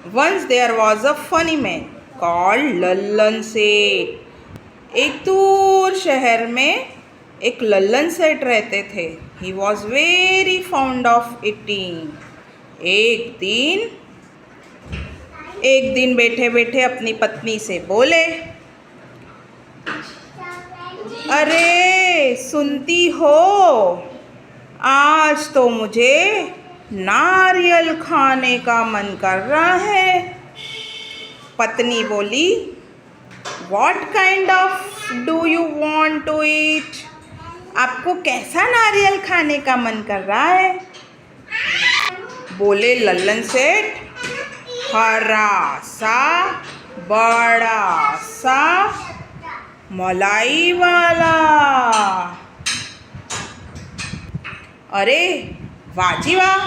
Once there was a funny man called Lallan सेठ. एक दूर शहर में एक लल्लन सेठ रहते थे. He was very fond of eating. एक दिन बैठे बैठे अपनी पत्नी से बोले, अरे सुनती हो, आज तो मुझे नारियल खाने का मन कर रहा है. पत्नी बोली, What kind of do you want to eat? आपको कैसा नारियल खाने का मन कर रहा है? बोले लल्लन सेठ, हरा सा बड़ा सा मलाई वाला. अरे वाजी वाह,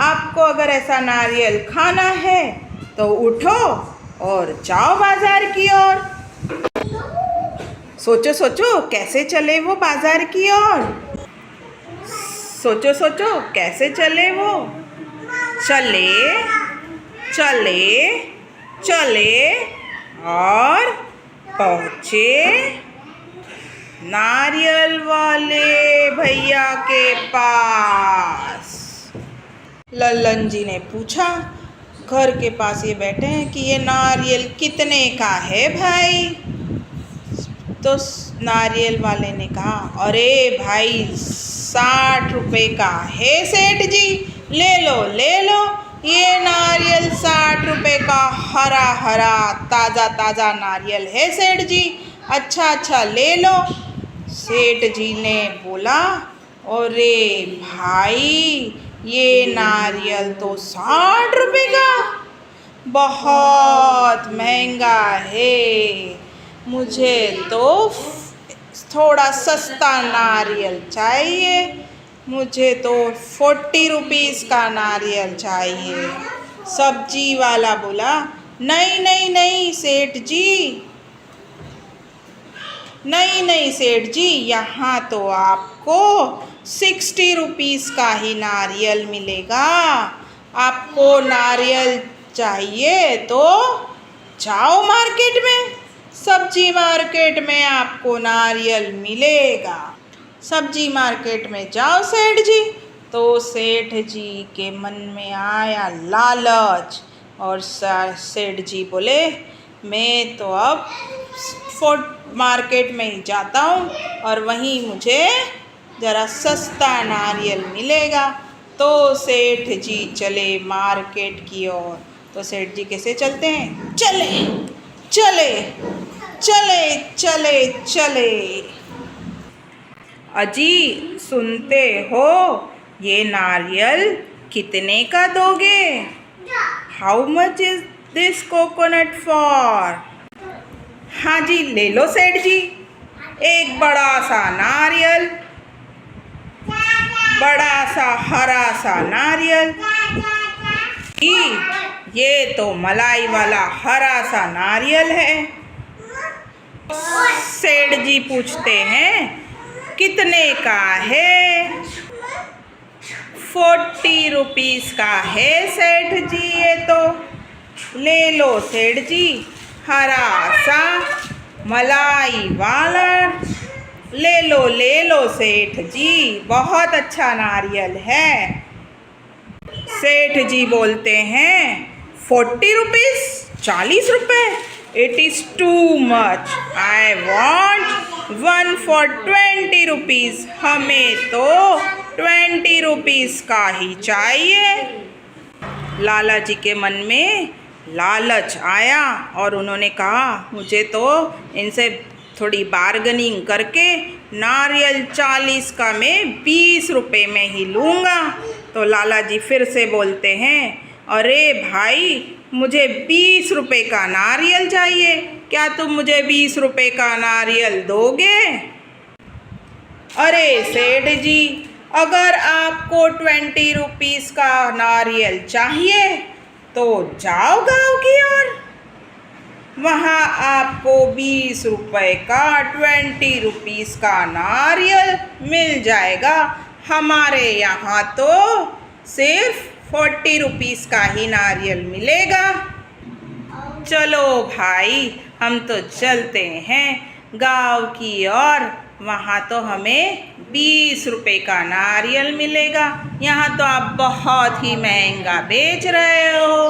आपको अगर ऐसा नारियल खाना है तो उठो और जाओ बाजार की ओर. सोचो सोचो कैसे चले वो बाजार की ओर. सोचो सोचो कैसे चले वो. चले चले चले और पहुँचे नारियल वाले भैया के पास. लल्लन जी ने पूछा, घर के पास ये बैठे हैं कि ये नारियल कितने का है भाई. तो नारियल वाले ने कहा, अरे भाई 60 रुपये का है सेठ जी, ले लो ये नारियल 60 रुपये का हरा हरा ताज़ा ताज़ा नारियल है सेठ जी, अच्छा ले लो. सेठ जी ने बोला, अरे भाई ये नारियल तो 60 रुपये का बहुत महंगा है. मुझे तो थोड़ा सस्ता नारियल चाहिए. मुझे तो 40 रुपीज़ का नारियल चाहिए. सब्जी वाला बोला, नहीं सेठ जी, नहीं सेठ जी, यहाँ तो आपको 60 रुपीज़ का ही नारियल मिलेगा. आपको नारियल चाहिए तो जाओ मार्केट में, सब्जी मार्केट में आपको नारियल मिलेगा. सब्जी मार्केट में जाओ सेठ जी. तो सेठ जी के मन में आया लालच और सेठ जी बोले, मैं तो अब मार्केट में ही जाता हूँ और वहीं मुझे ज़रा सस्ता नारियल मिलेगा. तो सेठ जी चले मार्केट की ओर. तो सेठ जी कैसे चलते हैं? चले. अजी सुनते हो, ये नारियल कितने का दोगे? How much is this coconut for? हाँ जी ले लो सेठ जी. एक बड़ा सा नारियल, बड़ा सा हरा सा नारियल. ये तो मलाई वाला हरा सा नारियल है. सेठ जी पूछते हैं, कितने का है? 40 रुपीज़ का है सेठ जी. ये तो ले लो सेठ जी, हरा सा मलाई वाला. ले लो सेठ जी, बहुत अच्छा नारियल है. सेठ जी बोलते हैं, 40 रुपीज़, 40 रुपये, it is too much. I want 1 for 20 rupees. हमें तो 20 रुपीज़ का ही चाहिए. लाला जी के मन में लालच आया और उन्होंने कहा, मुझे तो इनसे थोड़ी बार्गेनिंग करके नारियल 40 का मैं 20 रुपये में ही लूँगा. तो लाला जी फिर से बोलते हैं, अरे भाई मुझे 20 रुपये का नारियल चाहिए, क्या तुम मुझे 20 रुपये का नारियल दोगे? अरे सेठ जी, अगर आपको 20 रुपीज़ का नारियल चाहिए तो जाओ गाँव की ओर, वहाँ आपको 20 रुपये का 20 रुपीज़ का नारियल मिल जाएगा. हमारे यहाँ तो सिर्फ 40 रुपीस का ही नारियल मिलेगा। चलो भाई हम तो चलते हैं गांव की ओर, वहाँ तो हमें 20 रुपए का नारियल मिलेगा। यहाँ तो आप बहुत ही महंगा बेच रहे हो।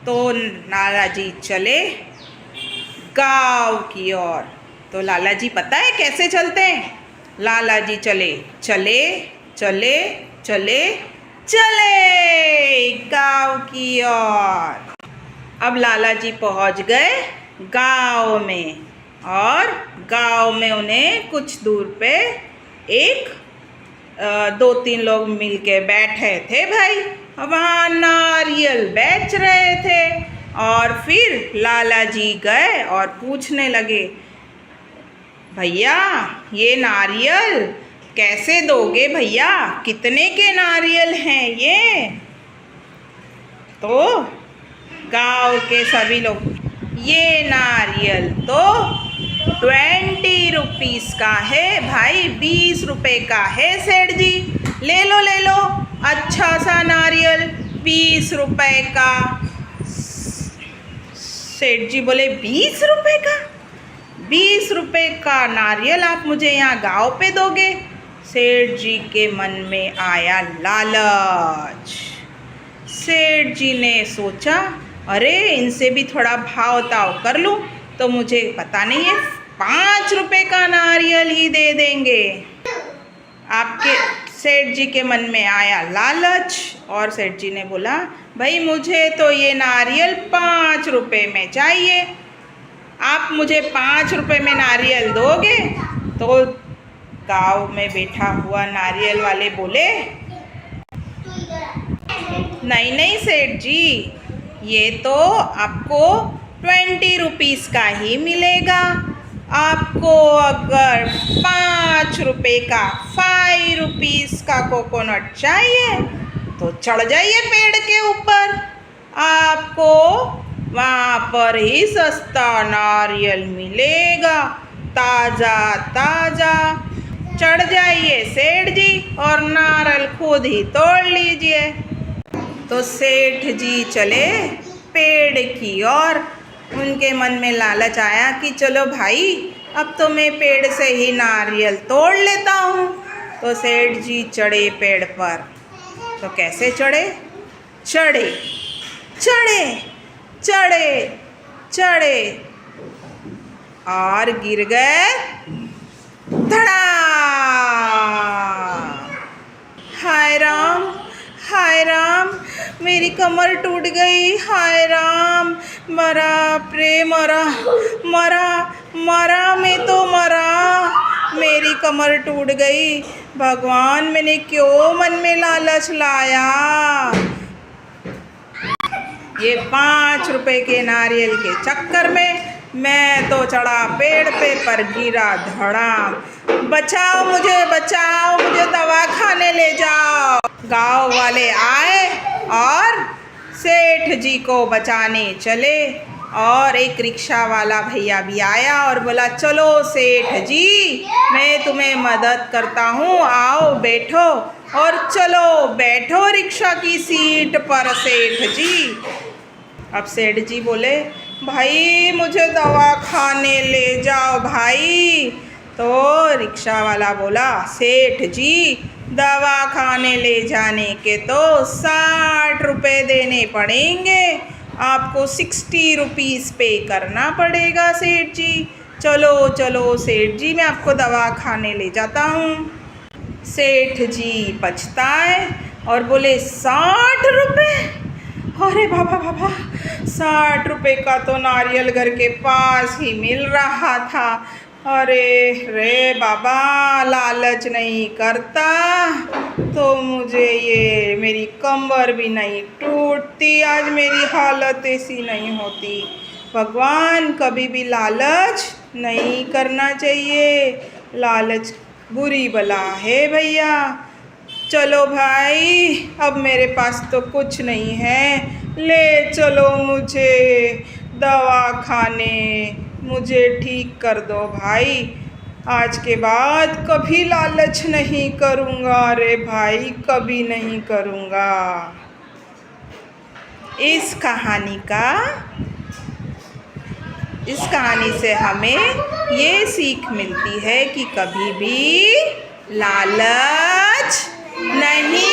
तो लाला जी चले गांव की ओर। तो लाला जी पता है कैसे चलते हैं? लाला जी चले चले चले चले चले गांव की ओर। अब लाला जी पहुंच गए गांव में, और गांव में उन्हें कुछ दूर पे एक 2-3 लोग मिलके बैठे थे भाई, वहाँ नारियल बेच रहे थे। और फिर लाला जी गए और पूछने लगे, भैया ये नारियल कैसे दोगे भैया, कितने के नारियल हैं ये? तो गांव के सभी लोग, ये नारियल तो 20 रुपीस का है भाई, 20 रुपए का है सेठ जी, ले लो अच्छा सा नारियल 20 रुपए का। सेठ जी बोले 20 रुपए का? 20 रुपए का नारियल आप मुझे यहाँ गांव पे दोगे? सेठ जी के मन में आया लालच। सेठ जी ने सोचा, अरे इनसे भी थोड़ा भाव ताव कर लूँ तो मुझे पता नहीं है 5 रुपए का नारियल ही दे देंगे। आपके सेठ जी के मन में आया लालच, और सेठ जी ने बोला, भाई मुझे तो ये नारियल 5 रुपए में चाहिए, आप मुझे 5 रुपए में नारियल दोगे? तो गांव में बैठा हुआ नारियल वाले बोले, नहीं सेठ जी, ये तो आपको 20 रुपीस का ही मिलेगा। आपको अगर 5 रुपए का 5 रुपीस का कोकोनट चाहिए तो चढ़ जाइए पेड़ के ऊपर, आपको वहाँ पर ही सस्ता नारियल मिलेगा, ताज़ा ताज़ा। चढ़ जाइए सेठ जी और नारियल खुद ही तोड़ लीजिए। तो सेठ जी चले पेड़ की ओर। उनके मन में लालच आया कि चलो भाई अब तो मैं पेड़ से ही नारियल तोड़ लेता हूँ। तो सेठ जी चढ़े पेड़ पर। तो कैसे चढ़े? चढ़े चढ़े चढ़े चढ़े और गिर गए धड़ा। हाय राम, मेरी कमर टूट गई, हाय राम, मरा प्रे मरा मरा मरा, मैं तो मरा, मेरी कमर टूट गई। भगवान मैंने क्यों मन में लालच लाया? ये 5 रुपए के नारियल के चक्कर में मैं तो चढ़ा पेड़ पे पर गिरा धड़ाम। बचाओ मुझे, दवा खाने ले जाओ। गांव वाले आए और सेठ जी को बचाने चले, और एक रिक्शा वाला भैया भी आया और बोला, चलो सेठ जी मैं तुम्हें मदद करता हूँ, आओ बैठो। और चलो बैठो रिक्शा की सीट पर सेठ जी। अब सेठ जी बोले, भाई मुझे दवा खाने ले जाओ भाई। तो रिक्शा वाला बोला, सेठ जी दवा खाने ले जाने के तो 60 रुपये देने पड़ेंगे, आपको 60 रुपीस पे करना पड़ेगा सेठ जी। चलो सेठ जी मैं आपको दवा खाने ले जाता हूँ। सेठ जी पछताए और बोले, 60 रुपये? अरे बाबा 60 रुपये का तो नारियल घर के पास ही मिल रहा था। अरे रे बाबा, लालच नहीं करता तो मुझे ये मेरी कमर भी नहीं टूटती, आज मेरी हालत ऐसी नहीं होती। भगवान कभी भी लालच नहीं करना चाहिए, लालच बुरी बला है भैया। चलो भाई अब मेरे पास तो कुछ नहीं है, ले चलो मुझे दवा खाने, मुझे ठीक कर दो भाई। आज के बाद कभी लालच नहीं करूँगा रे भाई, कभी नहीं करूँगा। इस कहानी से हमें ये सीख मिलती है कि कभी भी लालच नहीं